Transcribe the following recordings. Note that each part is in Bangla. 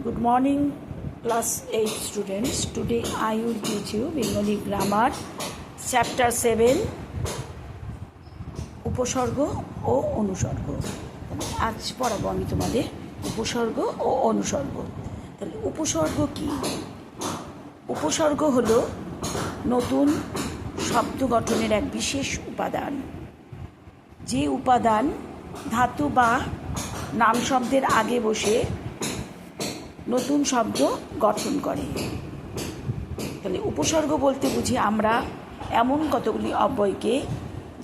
Good morning, class 8 students. Today I will teach you Bengali grammar, chapter 7, উপসর্গ ও অনুসর্গ। আজ পড়াবো আমি তোমাদের উপসর্গ ও অনুসর্গ। তাহলে উপসর্গ কি? উপসর্গ হলো নতুন শব্দ গঠনের এক বিশেষ উপাদান। যে উপাদান ধাতু বা নাম শব্দের আগে বসে নতুন শব্দ গঠন করে। তাহলে উপসর্গ বলতে বুঝি আমরা এমন কতগুলি অব্যয়কে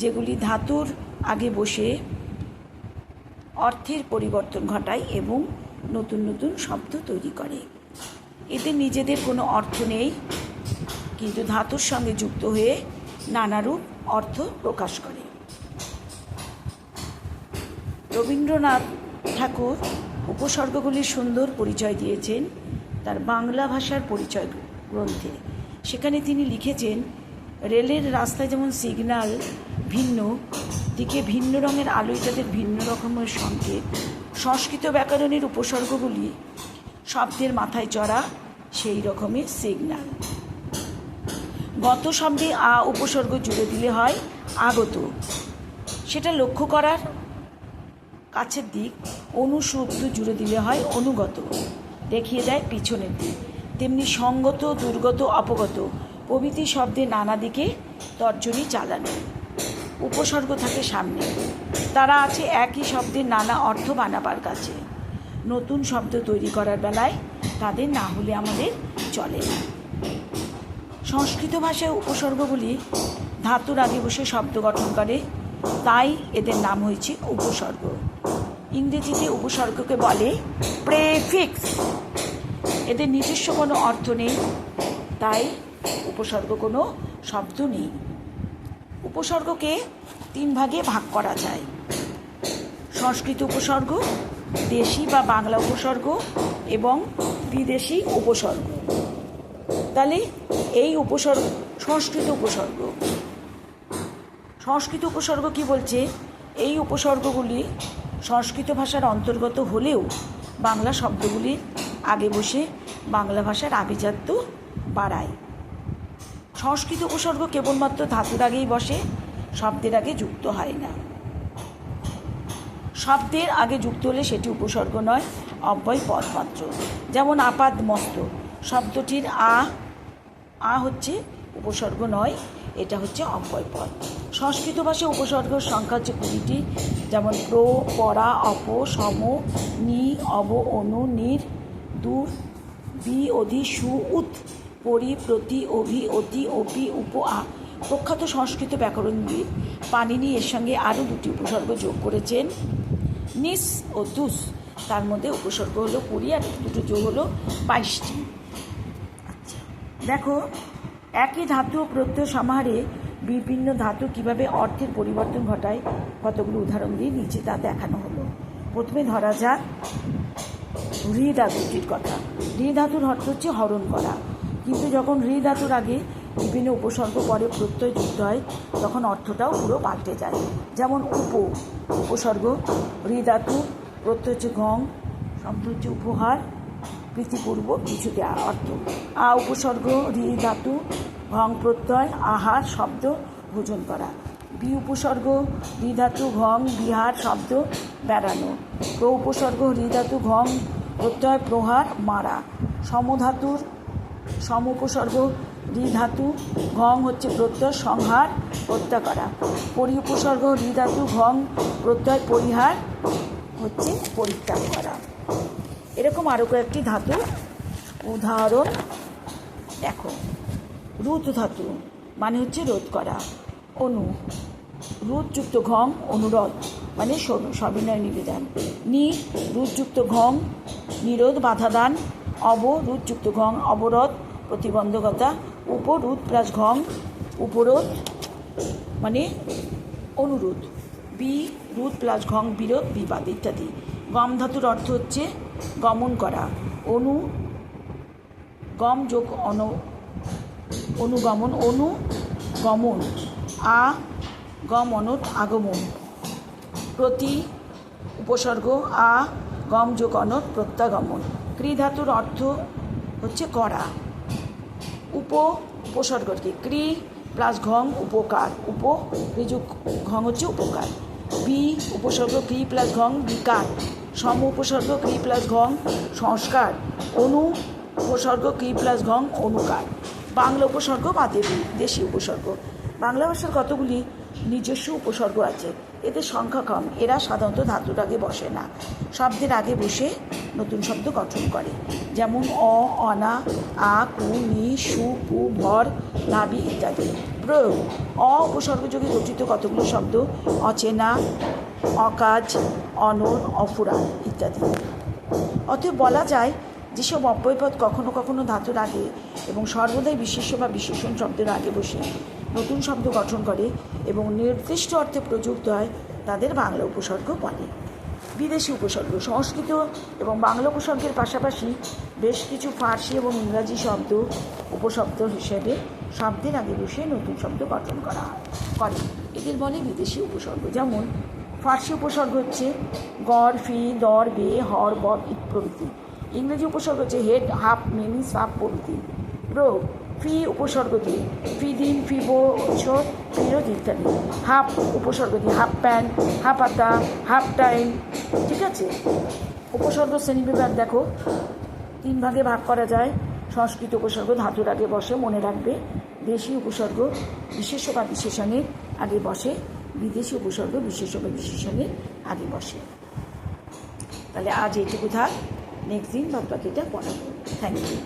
যেগুলি ধাতুর আগে বসে অর্থের পরিবর্তন ঘটায় এবং নতুন নতুন শব্দ তৈরি করে। এতে নিজেদের কোনো অর্থ নেই, কিন্তু ধাতুর সঙ্গে যুক্ত হয়ে নানারূপ অর্থ প্রকাশ করে। রবীন্দ্রনাথ ঠাকুর উপসর্গগুলির সুন্দর পরিচয় দিয়েছেন তার বাংলা ভাষার পরিচয় গ্রন্থে। সেখানে তিনি লিখেছেন, রেলের রাস্তায় যেমন সিগন্যাল ভিন্ন দিকে ভিন্ন রঙের আলোয় তাদের ভিন্ন রকমের সংকেত, সংস্কৃত ব্যাকরণের উপসর্গগুলি শব্দের মাথায় চড়া সেই রকমের সিগন্যাল। গত শব্দে আ উপসর্গ জুড়ে দিলে হয় আগত, সেটা লক্ষ্য করার কাছের দিক। অনুশব্দ জুড়ে দিলে হয় অনুগত, দেখিয়ে দেয় পিছনের দিক। তেমনি সঙ্গত, দুর্গত, অপগত প্রভৃতি শব্দে নানা দিকে তর্জনী চালানো। উপসর্গ থাকে সামনে, তারা আছে একই শব্দের নানা অর্থ বানাবার কাছে। নতুন শব্দ তৈরি করার বেলায় তাদের না হলে আমাদের চলে না। সংস্কৃত ভাষায় উপসর্গগুলি ধাতুর আগে বসে শব্দ গঠন করে, তাই এদের নাম হয়েছে উপসর্গ। ইংরেজিতে উপসর্গকে বলে প্রেফিক্স। এদের নিজস্ব কোনো অর্থ নেই, তাই উপসর্গ কোনো শব্দ নেই। উপসর্গকে 3 ভাগে ভাগ করা যায়: সংস্কৃত উপসর্গ, দেশি বা বাংলা উপসর্গ এবং বিদেশি উপসর্গ। তাহলে এই উপসর্গ সংস্কৃত উপসর্গ। সংস্কৃত উপসর্গ কি বলছে? এই উপসর্গগুলি সংস্কৃত ভাষার অন্তর্গত হলেও বাংলা শব্দগুলির আগে বসে বাংলা ভাষার আভিজাত্য বাড়ায়। সংস্কৃত উপসর্গ কেবলমাত্র ধাতুর আগেই বসে, শব্দের আগে যুক্ত হয় না। শব্দের আগে যুক্ত হলে সেটি উপসর্গ নয়, অব্যয় পদ মাত্র। যেমন আপাদ মস্ত শব্দটির আ হচ্ছে উপসর্গ নয়, এটা হচ্ছে অব্যয় পদ। সংস্কৃত ভাষায় উপসর্গের সংখ্যা হচ্ছে 20টি, যেমন প্র, পরা, অপ, সম, নি, অব, অনু, নির, দূর, বি, অধি, সু, উত, পরি, প্রতি, অভি, অতি, অপি, উপ, আ। প্রখ্যাত সংস্কৃত ব্যাকরণবিদ পাণিনি এর সঙ্গে আরও 2টি উপসর্গ যোগ করেছেন, নিস ও তুস। তার মধ্যে উপসর্গ হলো 20 আর 2টো যোগ হলো 22টি। আচ্ছা, দেখো একই ধাতু ও প্রত্যয় সমাহারে বিভিন্ন ধাতু কিভাবে অর্থের পরিবর্তন ঘটায় কতগুলো উদাহরণ দিয়ে নিচে তা দেখানো হলো। প্রথমে ধরা যাক ঋ ধাতুটির কথা। ঋ ধাতুর অর্থ হচ্ছে হরণ করা, কিন্তু যখন ঋ ধাতুর আগে বিভিন্ন উপসর্গ পরে প্রত্যয় যুক্ত হয় তখন অর্থটাও পুরো পাল্টে যায়। যেমন উপসর্গ ঋ ধাতু, প্রত্যয় হচ্ছে ঘং, শব্দ হচ্ছে উপহার, প্রীতিপূর্ব কিছু দেওয়া অর্থ। আ উপসর্গ ঋ ধাতু, ঘং প্রত্যয়, আহার শব্দ ভোজন করা। বি উপসর্গ ঋ ধাতু, ঘং বিহার শব্দ বেড়ানো। প্র উপসর্গ ঋ ধাতু, ঘং প্রত্যয়, প্রহার মারা। সমধাতুর সম উপসর্গ ঋ ধাতু, ঘং হচ্ছে প্রত্যয়, সংহার হত্যা করা। পরি উপসর্গ ঋ ধাতু, ঘং প্রত্যয়, পরিহার হচ্ছে পরিত্যাগ করা। এরকম আরও কয়েকটি ধাতু উদাহরণ দেখো। রুদ ধাতু মানে হচ্ছে রোধ করা। অনু রুদযুক্ত ঘং, অনুরোধ মানে সবিনয় নিবেদন। নি রুদযুক্ত ঘং, নিরোধ বাধা দান। অব রুদযুক্ত ঘং, অবরোধ প্রতিবন্ধকতা। উপ রুদ প্লাস ঘং, উপরোধ মানে অনুরোধ। বি রুদ প্লাস ঘং, বিরোধ বিবাদ ইত্যাদি। গম ধাতুর অর্থ হচ্ছে গমন করা। অনু গম যোগ অনুগমন, অনুগমন। আ গম অনট আগমন। প্রতি উপসর্গ আ গম যোগ অনট প্রত্যাগমন। ক্রি ধাতুর অর্থ হচ্ছে করা। উপসর্গ কি? ক্রি প্লাস ঘং উপকার, ঋযুক ঘং হচ্ছে উপকার। বি উপসর্গ ক্রি প্লাস ঘং বিকার। সম উপসর্গ ক্রি প্লাস ঘং সংস্কার। অনু উপসর্গ ক্রি প্লাস ঘং অনুকার। বাংলা উপসর্গ বা দেশি উপসর্গ। বাংলা ভাষার কতগুলি নিজস্ব উপসর্গ আছে, এদের সংখ্যা কম। এরা সাধারণত ধাতুর আগে বসে না, শব্দের আগে বসে নতুন শব্দ গঠন করে। যেমন অ, অনা, আ, কু, নি, সু, পু, ভর, নাভি ইত্যাদি। প্রয়োগ: অ উপসর্গযোগে গঠিত কতগুলো শব্দ: অচেনা, অকাজ, অনর, অফুরান ইত্যাদি। অতএব বলা যায় যেসব অব্যয়পদ কখনো কখনো ধাতুর আগে এবং সর্বদাই বিশেষ্য বা বিশেষণ শব্দের আগে বসে নতুন শব্দ গঠন করে এবং নির্দিষ্ট অর্থে প্রযুক্ত হয়, তাদের বাংলা উপসর্গ বলে। বিদেশি উপসর্গ: সংস্কৃত এবং বাংলা উপসর্গের পাশাপাশি বেশ কিছু ফার্সি এবং ইংরাজি শব্দ উপশব্দ হিসেবে শব্দের আগে বসে নতুন শব্দ গঠন করে, এদের বলে বিদেশি উপসর্গ। যেমন ফার্সি উপসর্গ হচ্ছে গড়, ফি, দর, বে, হর, বব প্রভৃতি। ইংরেজি উপসর্গ হচ্ছে হেড, হাফ, মিনি, সাপ প্রভৃতি। প্রয়োগ: ফি উপসর্গ দিয়ে ফি দিন, ফি বছর, ফিরত ইত্যাদি। হাফ উপসর্গ দিয়ে হাফ প্যান্ট, হাফ হাতা, হাফ টাইম। ঠিক আছে। উপসর্গ শ্রেণীবিভাগ দেখো, 3 ভাগে ভাগ করা যায়। সংস্কৃত উপসর্গ ধাতুর আগে বসে, মনে রাখবে। দেশি উপসর্গ বিশেষ্য বা বিশেষণের আগে বসে। বিদেশি উপসর্গ বিশেষ্য বা বিশেষণের আগে বসে। তাহলে আজ এইটুকু থাক, নেক্সট দিন বাদ বাকিটা পড়াবো। Thank you.